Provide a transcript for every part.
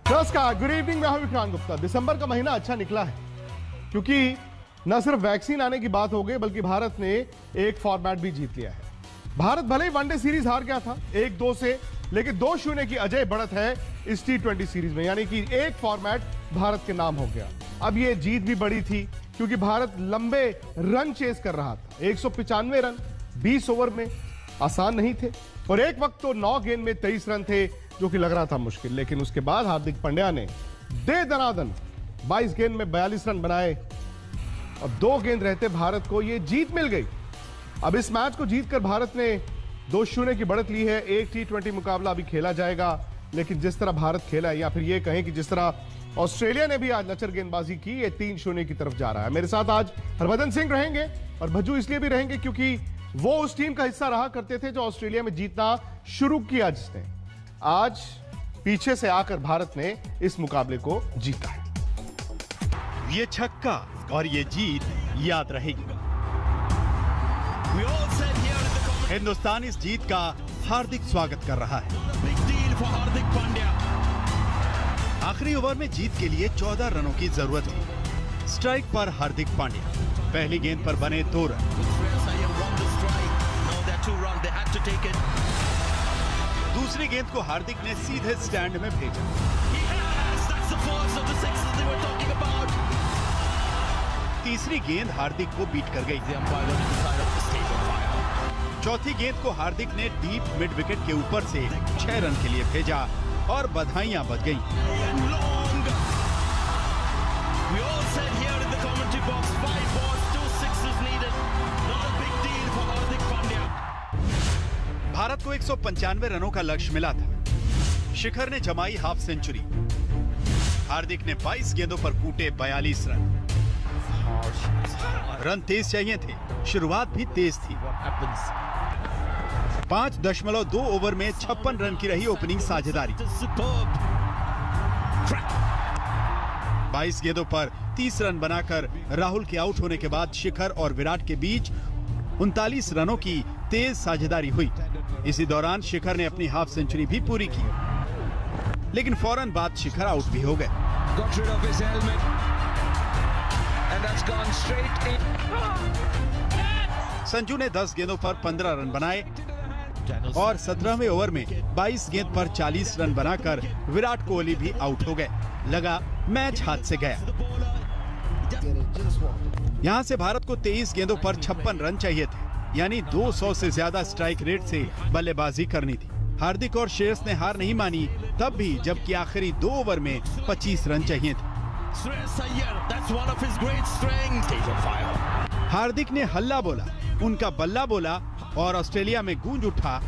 नमस्कार, good evening. मैं हूं विक्रांत गुप्ता। दिसंबर का महीना अच्छा निकला है क्योंकि न सिर्फ वैक्सीन आने की बात हो गई बल्कि भारत ने एक फॉर्मेट भी जीत लिया है। भारत भले ही वनडे सीरीज हार गया था 1-2 से, लेकिन 2-0 की अजय बढ़त है इस T20 सीरीज में, यानी कि एक फॉर्मेट भारत के नाम हो गया। अब ये जीत भी बड़ी थी क्योंकि भारत लंबे रन चेस कर रहा था। 195 रन 20 ओवर में आसान नहीं थे और एक वक्त तो 9 गेंद में 23 रन थे, जो कि लग रहा था मुश्किल। लेकिन उसके बाद हार्दिक पांड्या ने दे दनादन 22 गेंद में 42 रन बनाए। अब 2 गेंद रहते भारत को ये जीत मिल गई। अब इस मैच को जीतकर भारत ने 2-0 की बढ़त ली है। एक T20 मुकाबला अभी खेला जाएगा, लेकिन जिस तरह भारत खेला है, या फिर ये कहें कि जिस तरह ऑस्ट्रेलिया ने भी आज लचर गेंदबाजी की, ये 3-0 की तरफ जा रहा है। मेरे साथ आज हरभजन सिंह रहेंगे और भज्जू इसलिए भी रहेंगे क्योंकि वो उस टीम का हिस्सा रहा करते थे जो ऑस्ट्रेलिया में जीतना शुरू किया, जिसने आज पीछे से आकर भारत ने इस मुकाबले को जीता है। ये छक्का और ये जीत याद रहेगी। हिंदुस्तान इस जीत का हार्दिक स्वागत कर रहा है। आखिरी ओवर में जीत के लिए 14 रनों की जरूरत थी। स्ट्राइक पर हार्दिक पांड्या, पहली गेंद पर बने 2 रन। दूसरी गेंद को हार्दिक ने सीधे स्टैंड में भेजा। तीसरी गेंद हार्दिक को बीट कर गई। चौथी गेंद को हार्दिक ने डीप मिड विकेट के ऊपर से 6 रन के लिए भेजा और बधाइयां बज गईं। भारत को 195 रनों का लक्ष्य मिला था। शिखर ने जमाई हाफ सेंचुरी। हार्दिक ने 22 गेंदों पर कूटे 42 रन। रन तेज चाहिए थे, शुरुआत भी तेज थी। 5.2 ओवर में 56 रन की रही ओपनिंग साझेदारी। 22 गेंदों पर 30 रन बनाकर राहुल के आउट होने के बाद शिखर और विराट के बीच 39 रनों की तेज साझेदारी हुई। इसी दौरान शिखर ने अपनी हाफ सेंचुरी भी पूरी की, लेकिन फौरन बाद शिखर आउट भी हो गए। संजू ने 10 गेंदों पर 15 रन बनाए और 17वें ओवर में 22 गेंद पर 40 रन बनाकर विराट कोहली भी आउट हो गए। लगा मैच हाथ से गया। यहां से भारत को 23 गेंदों पर 56 रन चाहिए थे, यानी 200 से ज्यादा स्ट्राइक रेट से बल्लेबाजी करनी थी। हार्दिक और श्रेयस ने हार नहीं मानी, तब भी जबकि आखिरी 2 ओवर में 25 रन चाहिए थे। हार्दिक ने हल्ला बोला, उनका बल्ला बोला और ऑस्ट्रेलिया में गूंज उठा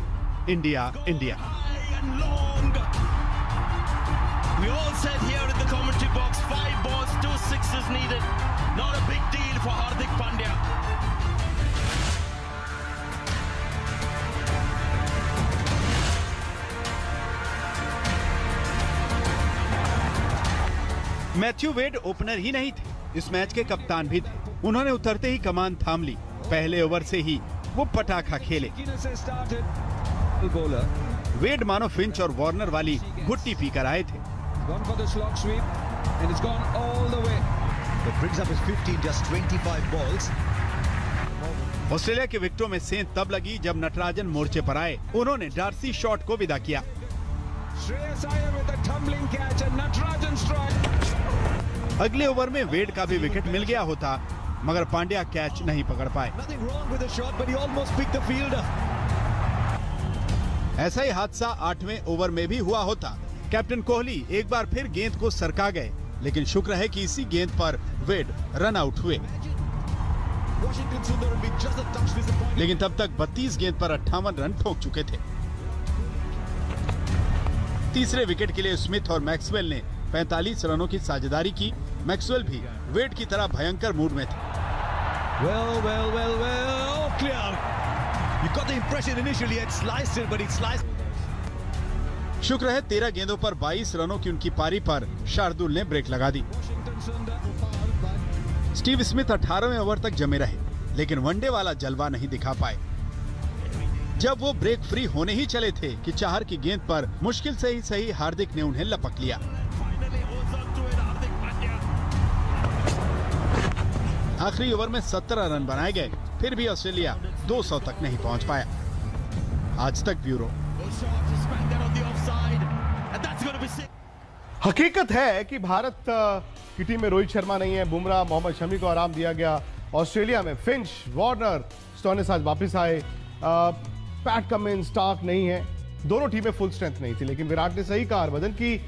India India. Matthew Wade opener ही नहीं थे, इस मैच के कप्तान भी थे। उन्होंने उतरते ही कमान थाम ली। पहले ओवर से ही वो पटाखा खेले। वेड मानो फिंच और वार्नर वाली घुट्टी पीकर आए थे। ऑस्ट्रेलिया के विकेटों में सेंध तब लगी जब नटराजन मोर्चे पर आए। उन्होंने डार्सी शॉट को विदा किया। अगले ओवर में वेड का भी विकेट मिल गया होता, मगर पांड्या कैच नहीं पकड़ पाए। ऐसा ही हादसा 8वें ओवर में भी हुआ होता। कैप्टन कोहली एक बार फिर गेंद को सरका गए, लेकिन शुक्र है कि इसी गेंद पर वेड रन आउट हुए। लेकिन तब तक 32 गेंद पर 58 रन ठोक चुके थे। तीसरे विकेट के लिए स्मिथ और मैक्सवेल ने 45 रनों की साझेदारी की। मैक्सवेल भी वेड की तरह भयंकर मूड में थे। शुक्र है 13 गेंदों पर 22 रनों की उनकी पारी पर शार्दुल ने ब्रेक लगा दी। स्टीव स्मिथ 18वें ओवर तक जमे रहे, लेकिन वनडे वाला जलवा नहीं दिखा पाए। जब वो ब्रेक फ्री होने ही चले थे कि चाहर की गेंद पर मुश्किल से ही सही हार्दिक ने उन्हें लपक लिया। आखिरी ओवर में 17 रन बनाए गए, फिर भी ऑस्ट्रेलिया 200 तक नहीं पहुंच पाया। आज तक ब्यूरो। हकीकत है कि भारत की टीम में रोहित शर्मा नहीं है, बुमराह, मोहम्मद शमी को आराम दिया गया। ऑस्ट्रेलिया में फिंच, वार्नर, स्टोइनिस आज वापस आए, पैट कमिंस, स्टार्क नहीं है। दोनों टीमें फुल स्ट्रेंथ नहीं थी, लेकिन विराट ने सही कहा हरभजन कि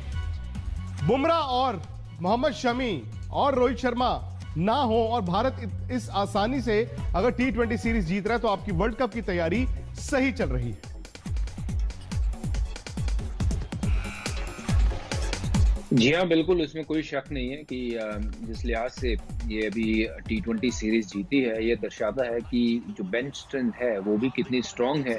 बुमराह और मोहम्मद शमी और रोहित शर्मा ना हो और भारत इस आसानी से अगर T20 सीरीज जीत रहा है तो आपकी वर्ल्ड कप की तैयारी सही चल रही है। जी हाँ, बिल्कुल, उसमें कोई शक नहीं है कि जिस लिहाज से ये अभी T20 सीरीज जीती है, ये दर्शाता है कि जो बेंच स्ट्रेंथ है वो भी कितनी स्ट्रांग है।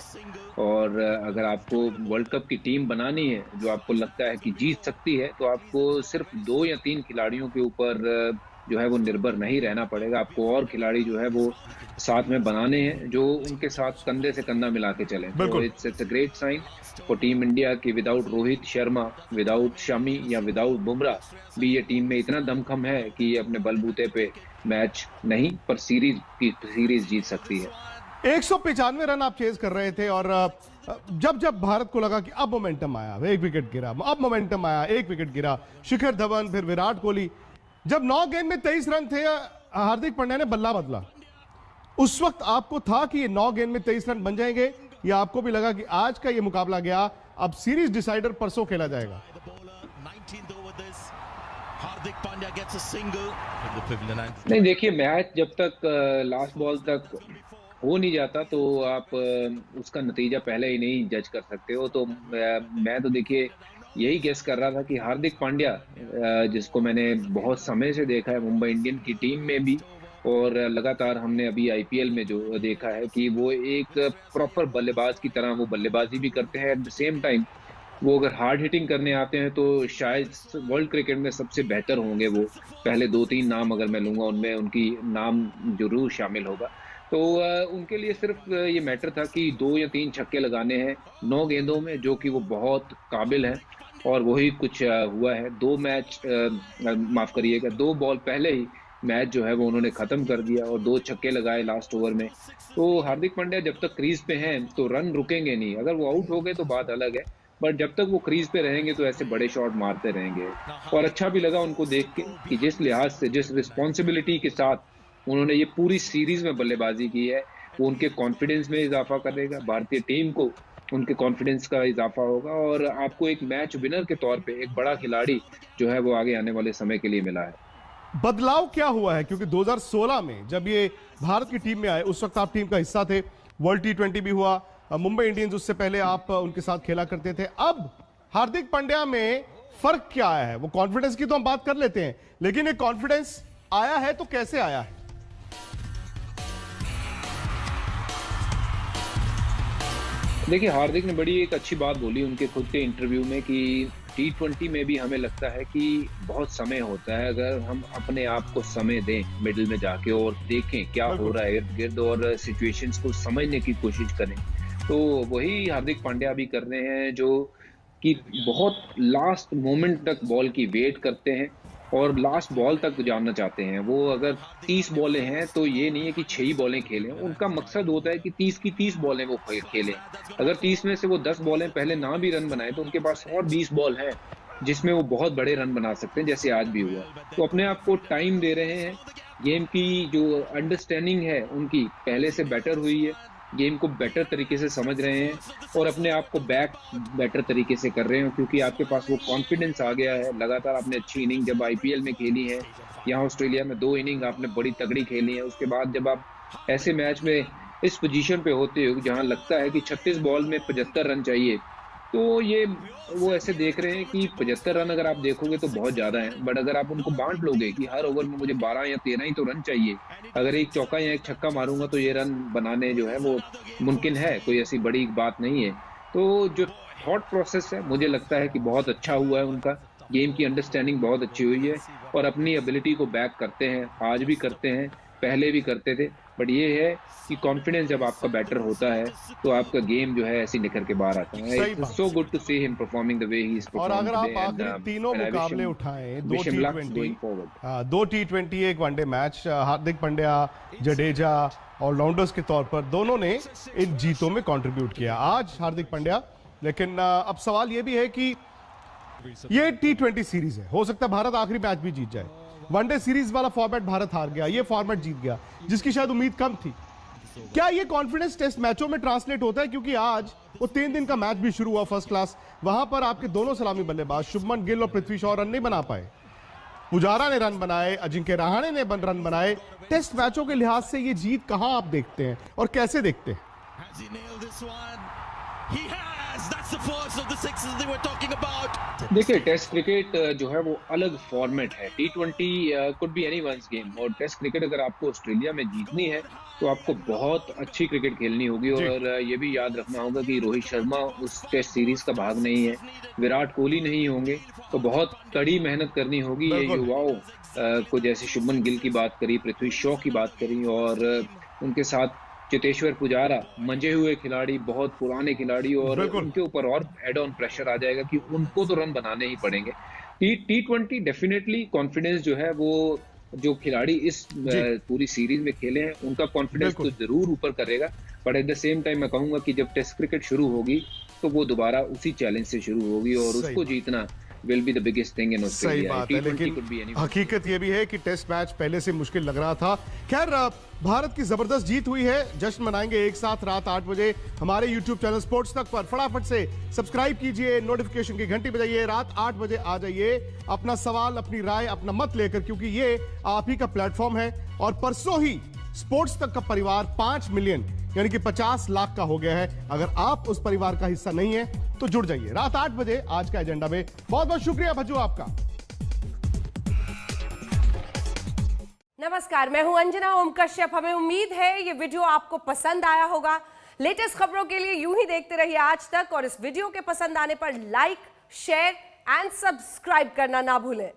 और अगर आपको वर्ल्ड कप की टीम बनानी है जो आपको लगता है कि जीत सकती है, तो आपको सिर्फ 2 या 3 खिलाड़ियों के ऊपर जो है वो निर्भर नहीं रहना पड़ेगा। आपको और खिलाड़ी जो है वो साथ में बनाने हैं जो उनके साथ कंधे से कंधा मिला के चले। तो it's a great sign for team India कि विदाउट रोहित शर्मा, विदाउट शमी या विदाउट बुमराह भी ये टीम में इतना दमखम है कि ये अपने बलबूते पे मैच नहीं पर सीरीज जीत सकती है। 195 रन आप चेज कर रहे थे और जब भारत को लगा कि अब मोमेंटम आया, एक विकेट गिरा, अब मोमेंटम आया, एक विकेट गिरा, शिखर धवन, फिर विराट कोहली, जब 9 गेंद में 23 रन थे, हार्दिक पांड्या ने बल्ला बदला। उस वक्त आपको था कि ये 9 गेंद में 23 रन बन जाएंगे, या आपको भी लगा कि आज का ये मुकाबला गया, अब सीरीज डिसाइडर परसों खेला जाएगा? नहीं, देखिए, मैच जब तक लास्ट बॉल तक हो नहीं जाता तो आप उसका नतीजा पहले ही नहीं जज कर सकते हो। तो मैं तो देखिए यही गेस कर रहा था कि हार्दिक पांड्या, जिसको मैंने बहुत समय से देखा है मुंबई इंडियन की टीम में भी, और लगातार हमने अभी आईपीएल में जो देखा है कि वो एक प्रॉपर बल्लेबाज की तरह वो बल्लेबाजी भी करते हैं। एट द सेम टाइम वो अगर हार्ड हिटिंग करने आते हैं तो शायद वर्ल्ड क्रिकेट में सबसे बेहतर होंगे। वो पहले 2-3 नाम अगर मैं लूँगा उनमें उनकी नाम जरूर शामिल होगा। तो उनके लिए सिर्फ ये मैटर था कि 2 या 3 छक्के लगाने हैं 9 गेंदों में, जो कि वो बहुत काबिल हैं, और वही कुछ हुआ है। 2 बॉल पहले ही मैच जो है वो उन्होंने खत्म कर दिया और 2 छक्के लगाए लास्ट ओवर में। तो हार्दिक पांड्या जब तक क्रीज पे हैं तो रन रुकेंगे नहीं। अगर वो आउट हो गए तो बात अलग है, बट जब तक वो क्रीज पे रहेंगे तो ऐसे बड़े शॉट मारते रहेंगे। और अच्छा भी लगा उनको देख के कि जिस लिहाज से, जिस रिस्पॉन्सिबिलिटी के साथ उन्होंने ये पूरी सीरीज में बल्लेबाजी की है, वो उनके कॉन्फिडेंस में इजाफा करेगा, भारतीय टीम को उनके कॉन्फिडेंस का इजाफा होगा, और आपको एक मैच विनर के तौर पे एक बड़ा खिलाड़ी जो है वो आगे आने वाले समय के लिए मिला है। बदलाव क्या हुआ है? क्योंकि 2016 में जब ये भारत की टीम में आए उस वक्त आप टीम का हिस्सा थे, वर्ल्ड T20 भी हुआ, मुंबई इंडियंस उससे पहले आप उनके साथ खेला करते थे। अब हार्दिक पांड्या में फर्क क्या आया है? वो कॉन्फिडेंस की तो हम बात कर लेते हैं, लेकिन ये कॉन्फिडेंस आया है तो कैसे आया है? देखिए, हार्दिक ने बड़ी एक अच्छी बात बोली उनके खुद के इंटरव्यू में कि T20 में भी हमें लगता है कि बहुत समय होता है, अगर हम अपने आप को समय दें मिडिल में जाके और देखें क्या हो रहा है इर्द गिर्द और सिचुएशंस को समझने की कोशिश करें, तो वही हार्दिक पांड्या भी कर रहे हैं, जो कि बहुत लास्ट मोमेंट तक बॉल की वेट करते हैं और लास्ट बॉल तक जानना चाहते हैं। वो अगर 30 बॉलें हैं तो ये नहीं है कि 6 ही बॉलें खेलें, उनका मकसद होता है कि 30 की 30 बॉलें वो खेलें। अगर 30 में से वो 10 बॉलें पहले ना भी रन बनाए तो उनके पास और 20 बॉल हैं जिसमें वो बहुत बड़े रन बना सकते हैं, जैसे आज भी हुआ। तो अपने आप को टाइम दे रहे हैं, गेम की जो अंडरस्टैंडिंग है उनकी पहले से बेटर हुई है, गेम को बेटर तरीके से समझ रहे हैं और अपने आप को बैक बेटर तरीके से कर रहे हैं, क्योंकि आपके पास वो कॉन्फिडेंस आ गया है। लगातार आपने अच्छी इनिंग जब आईपीएल में खेली है, यहाँ ऑस्ट्रेलिया में 2 इनिंग आपने बड़ी तगड़ी खेली है, उसके बाद जब आप ऐसे मैच में इस पोजीशन पे होते हो जहाँ लगता है कि 36 बॉल में 75 रन चाहिए, तो ये वो ऐसे देख रहे हैं कि 75 रन अगर आप देखोगे तो बहुत ज़्यादा है, बट अगर आप उनको बांट लोगे कि हर ओवर में मुझे 12 या 13 ही तो रन चाहिए, अगर एक चौका या एक छक्का मारूंगा तो ये रन बनाने जो है वो मुमकिन है, कोई ऐसी बड़ी बात नहीं है। तो जो थॉट प्रोसेस है मुझे लगता है कि बहुत अच्छा हुआ है उनका, गेम की अंडरस्टैंडिंग बहुत अच्छी हुई है और अपनी एबिलिटी को बैक करते हैं, आज भी करते हैं। पहले भी करते थे, बट ये है कि कॉन्फिडेंस जब आपका बेटर होता है तो आपका गेम जो है ऐसे निकल के बाहर आता है। सही it's so good to see him performing the way he is और परफॉर्मिंग अगर आप टुडे एंड आखिरी तीनों मुकाबले उठाएं, दो T20, दो T20, एक one day match, Hardik Pandya, Jadeja allrounders के तौर पर दोनों ने इन जीतों में कंट्रीब्यूट किया। आज हार्दिक पांड्या, लेकिन अब सवाल यह भी है कि ये T20 सीरीज है, हो सकता है भारत आखिरी मैच भी जीत जाए। वनडे सीरीज वाला फॉर्मेट भारत हार गया, ये फॉर्मेट जीत गया जिसकी शायद उम्मीद कम थी। क्या ये कॉन्फिडेंस टेस्ट मैचों में ट्रांसलेट होता है? क्योंकि आज वो 3 दिन का मैच भी शुरू हुआ फर्स्ट क्लास, वहां पर आपके दोनों सलामी बल्लेबाज शुभमन गिल और पृथ्वी शॉ रन नहीं बना पाए। पुजारा ने रन बनाए, अजिंक्य रहाणे ने रन बनाए। टेस्ट मैचों के लिहाज से ये जीत कहां आप देखते हैं और कैसे देखते हैं? देखिए, टेस्ट क्रिकेट जो है वो अलग फॉर्मेट है। T20 could be anyone's game, और टेस्ट क्रिकेट अगर आपको ऑस्ट्रेलिया में जीतनी है तो आपको बहुत अच्छी क्रिकेट खेलनी होगी। और ये भी याद रखना होगा कि रोहित शर्मा उस टेस्ट सीरीज का भाग नहीं है, विराट कोहली नहीं होंगे, तो बहुत कड़ी मेहनत करनी होगी। ये युवाओं को, जैसे शुभमन गिल की बात करी, पृथ्वी शॉ की बात करी, और उनके साथ चेतेश्वर पुजारा, मंजे हुए खिलाड़ी, बहुत पुराने खिलाड़ी, और उनके ऊपर और एड ऑन प्रेशर आ जाएगा कि उनको तो रन बनाने ही पड़ेंगे। T20 डेफिनेटली कॉन्फिडेंस जो है वो, जो खिलाड़ी इस पूरी सीरीज में खेले हैं उनका कॉन्फिडेंस तो जरूर ऊपर करेगा, but at the same time मैं कहूंगा कि जब टेस्ट क्रिकेट शुरू होगी तो वो दोबारा उसी चैलेंज से शुरू होगी और उसको जीतना will be the biggest thing in Australia. सही बात है, लेकिन हकीकत ये भी है कि टेस्ट मैच पहले से मुश्किल लग रहा था। खैर, भारत की जबरदस्त जीत हुई है, जश्न मनाएंगे एक साथ रात 8 बजे हमारे YouTube चैनल स्पोर्ट्स तक पर। फटाफट से सब्सक्राइब कीजिए, नोटिफिकेशन की घंटी बजाइए, रात 8 बजे आ जाइए अपना सवाल, अपनी राय, अपना मत लेकर, क्योंकि ये आप ही का प्लेटफॉर्म है। और परसों ही स्पोर्ट्स तक का परिवार 5 मिलियन यानी कि 50 लाख का हो गया है। अगर आप उस परिवार का हिस्सा नहीं है तो जुड़ जाइए रात 8 बजे आज का एजेंडा में। बहुत बहुत शुक्रिया भज्जू आपका। नमस्कार, मैं हूं अंजना ओम कश्यप। हमें उम्मीद है ये वीडियो आपको पसंद आया होगा। लेटेस्ट खबरों के लिए यूं ही देखते रहिए आज तक, और इस वीडियो के पसंद आने पर लाइक, शेयर एंड सब्सक्राइब करना ना भूलें।